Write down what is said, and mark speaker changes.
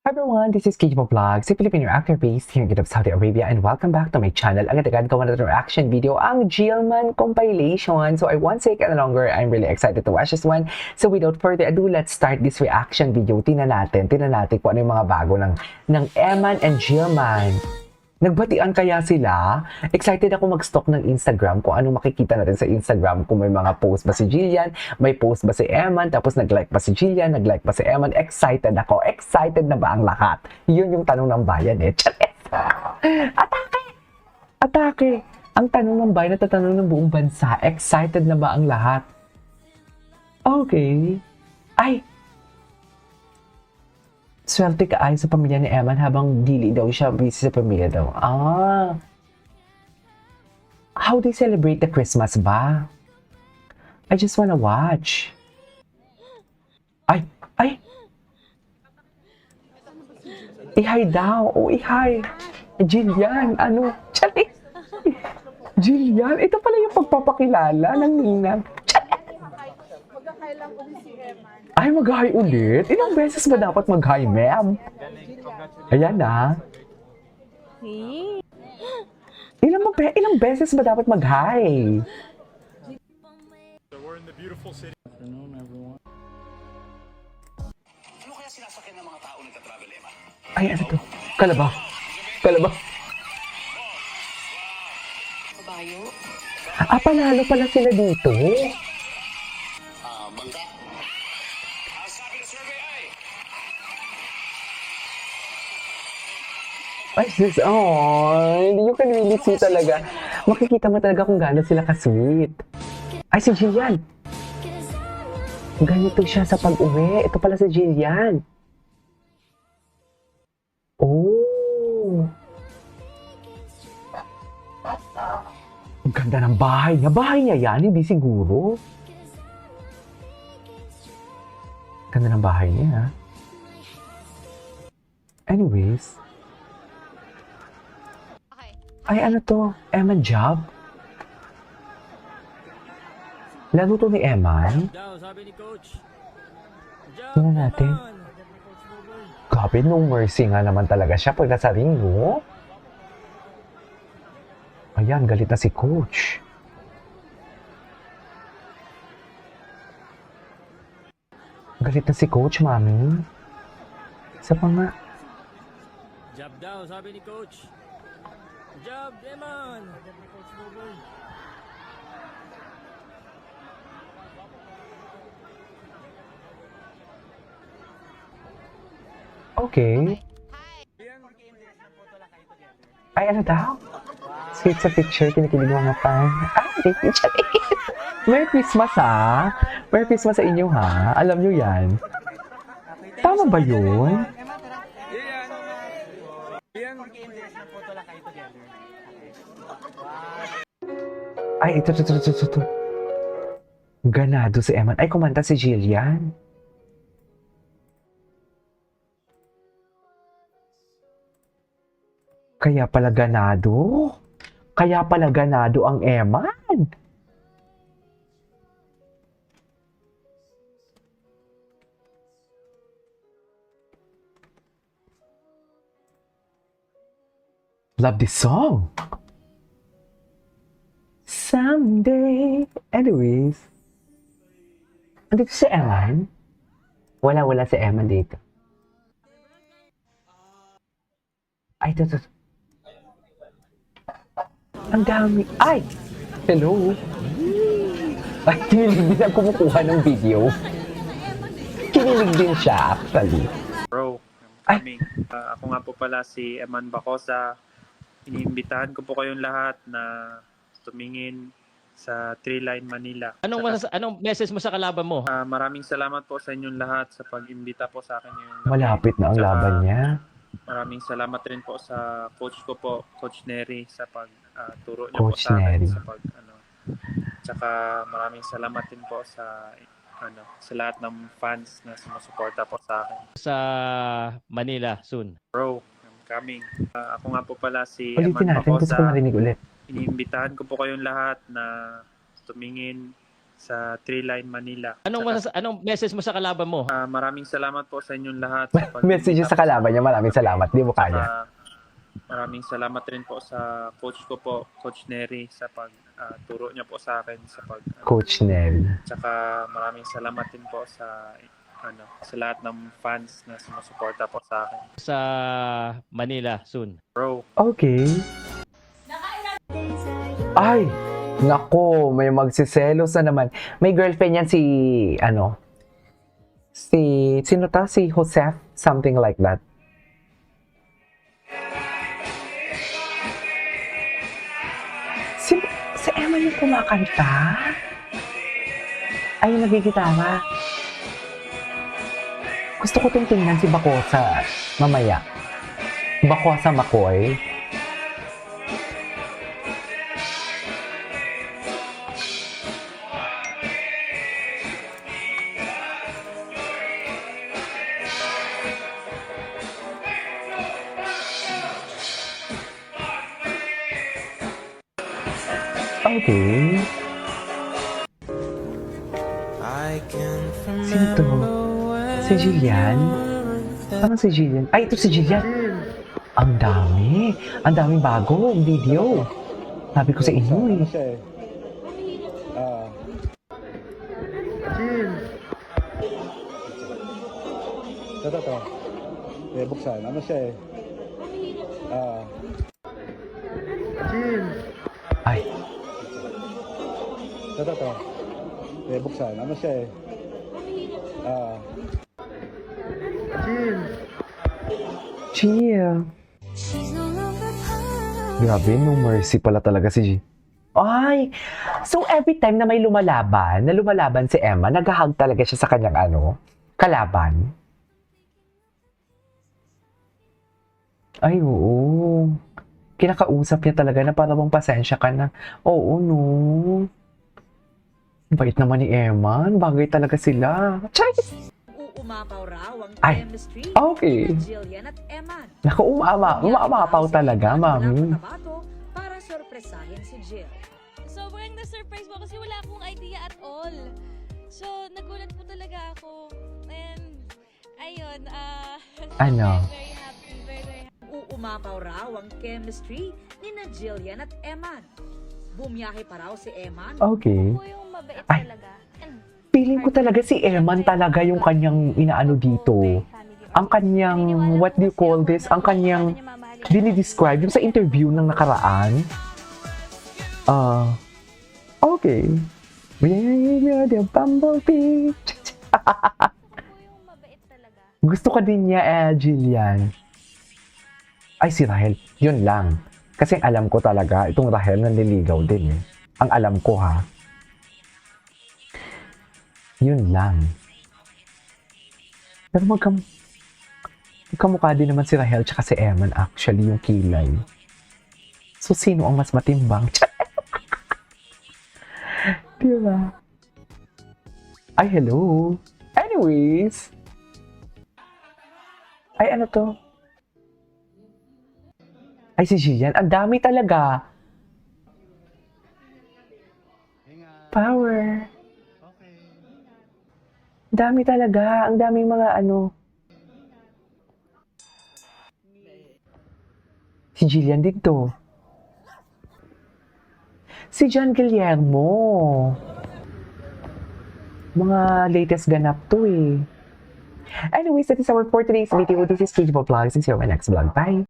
Speaker 1: Hi everyone, this is Kejimo Vlogs, a Filipino actor based here in Jeddah, Saudi Arabia, and welcome back to my channel. Agad-agad gawa na ito reaction video, ang Jillman compilation. So I won't say it any longer, I'm really excited to watch this one. So without further ado, let's start this reaction video. Tingnan natin kung ano yung mga bago ng Eman and Jillman. Nagbatian kaya sila? Excited ako mag-stalk ng Instagram kung ano makikita natin sa Instagram. Kung may mga post ba si Jillian, may post ba si Eman, tapos nag-like ba si Jillian, nag-like ba si Eman. Excited ako. Excited na ba ang lahat? Yun yung tanong ng bayan eh. Charis! Atake! Atake! Ang tanong ng bayan at tanong ng buong bansa, excited na ba ang lahat? Okay. Ay! Swerte ka ay sa pamilya ni Eman habang dili daw siya busy sa pamilya daw. Ah. How they celebrate the Christmas ba? I just wanna watch. Ay! Ay! Ihay daw. O, ihay. Jillian, ano? Charis! Jillian, ito pala yung pagpapakilala ng ninang.
Speaker 2: Magkakailang ulit si Eman.
Speaker 1: Ay, mag-hi ulit? Ilang beses ba dapat mag-hi, ma'am? Ayan na. Ilang beses ba dapat mag-hi?
Speaker 3: So we're in the beautiful city.
Speaker 4: Afternoon, everyone.
Speaker 5: Ano kaya sinasakyan ng mga tao nagka-travel, Emma?
Speaker 1: Ay, ano to? Kalabaw. Kalabaw.
Speaker 2: Kabayo?
Speaker 1: Ah, panalo pala sila dito.
Speaker 5: Bangka. Ang sabi ng survey ay...
Speaker 1: Ay, sis, oh, you can really see talaga. Makikita mo talaga kung gaano sila ka-sweet. Ay, si Jillian. Ganito siya sa pag-uwi. Ito pala si Jillian. Oh. Ang ganda ng bahay niya. Bahay niya yan, hindi siguro. Ganda ng bahay niya. Anyways. Ay, ano to? Eman job? Laro to ni Eman?
Speaker 4: Daw, sabi ni Coach.
Speaker 1: Tingnan natin. Grabe, no mercy nga naman talaga siya pag nasa ring, no? Ayan, galit na si Coach. Galit na si Coach, mami. Isa pa nga.
Speaker 4: Job daw, sabi ni Coach. Job, Demon. Sabi ni Coach Boboy.
Speaker 1: Okay. Ay, ano daw? Sweet sa picture, kinikilig mga fan. Ay, Merry Christmas ha! Merry Christmas sa inyo ha! Alam nyo yan. Tama ba yun? Ay, ito. Ganado si Eman. Ay, kumanta si Jillian. Kaya pala ganado. Kaya pala ganado ang Eman. Love this song. Someday. Anyways. Andito si Eman. Wala si Eman dito. Ay, ito. Ang dami. Ay! Hello? Ay, kinilig din ang kumukuha ng video. Kinilig din siya, actually.
Speaker 3: Bro, I'm coming. Ako nga po pala si Eman Bacosa. Iniimbitahan ko po kayong lahat na tumingin sa Treeline Manila.
Speaker 4: Anong message mo sa kalaban mo?
Speaker 3: Maraming salamat po sa inyong lahat sa pag-imbita po sa akin ngayong gabi.
Speaker 1: Malapit na ang
Speaker 3: Tsaka,
Speaker 1: laban niya.
Speaker 3: Maraming salamat rin po sa coach ko po, Coach Neri, sa pagturo niya
Speaker 1: Coach
Speaker 3: po sa akin.
Speaker 1: Neri.
Speaker 3: Tsaka maraming salamat din po sa lahat ng fans na sumusuporta po sa akin.
Speaker 4: Sa Manila soon.
Speaker 3: Bro, I'm coming. Ako nga po pala si
Speaker 1: Ulitin
Speaker 3: Eman
Speaker 1: natin, gusto ko
Speaker 3: Bacosa.
Speaker 1: marinig ulit.
Speaker 3: Iniimbitahan ko po kayong lahat na tumingin sa Treeline Manila.
Speaker 4: Anong message mo sa kalaban mo?
Speaker 3: Maraming salamat po sa inyong lahat. Sa
Speaker 1: Message sa kalaban niya, maraming salamat. Di mo kaya.
Speaker 3: Maraming salamat rin po sa coach ko po, Coach Nery, sa pagturo niya po sa akin sa
Speaker 1: Coach Nel.
Speaker 3: Tsaka maraming salamat din po sa lahat ng fans na sumusuporta po sa akin.
Speaker 4: Sa Manila soon.
Speaker 3: Bro,
Speaker 1: Okay. Ay! Nako, may magsiselos na naman. May girlfriend yan sino ta? Si Joseph? Something like that. Si Emma yung kumakanta? Ay, yung nagigitara. Gusto ko itong tingnan si Bacosa mamaya. Bacosa Makoy. Okay. Sino to? Si Jillian? Parang si Jillian. Ay, ito si Jillian. Ang dami. Ang daming bago video. Sabi ko sa inyo eh.
Speaker 6: Ito. Buksan. Ano siya eh?
Speaker 1: Ay,
Speaker 6: Ito. Buksan. Ano siya eh?
Speaker 1: chill. Grabe, no mercy pala talaga si G. Ay! So every time na may lumalaban si Emma, nag-hug talaga siya sa kanyang kalaban. Ay, oo. Kinakausap niya talaga na parang pasensya ka na. Oo, no. Bait naman ni Emma. Bagay talaga sila. Charis!
Speaker 2: Uumapaw raw ang
Speaker 1: Ay,
Speaker 2: chemistry
Speaker 1: okay.
Speaker 2: ni Jillian at Eman.
Speaker 1: Naku, umamapaw talaga, mami.
Speaker 2: Para sorpresahin si Jill.
Speaker 7: Sobrang na-surprise po kasi wala akong idea at all. So, nagulat po talaga ako. And, ayun,
Speaker 1: Ano?
Speaker 7: very happy, very happy.
Speaker 2: Uumapaw raw ang chemistry ni Jillian at Eman. Bumiyahe pa raw si Eman.
Speaker 1: Okay.
Speaker 7: Po yung mabait
Speaker 1: Ay.
Speaker 7: talaga. And,
Speaker 1: Feeling ko talaga si Eman talaga yung kanyang inaano dito. Ang kanyang, what do you call this? Ang kanyang dinidescribe yung sa interview ng nakaraan. Okay. The bumblebee.
Speaker 7: yung mabait talaga.
Speaker 1: Gusto ka din niya, Jillian. Ay, si Rahel. Yun lang. Kasi alam ko talaga, itong Rahel nanliligaw din eh. Ang alam ko ha. Yun lang. Pero magkamukha din naman si Rahel tsaka si Eman actually yung kilay. So, sino ang mas matimbang? Diba? Ay, hello. Anyways. Ay, ano to? Ay, si Jillian. Ang dami talaga. Power. Dami talaga. Ang daming mga Si Jillian din to. Si John Guillermo. Mga latest ganap to eh. Anyways, that is our for today's video. This is Kage Vlogs. See you on my next vlog. Bye!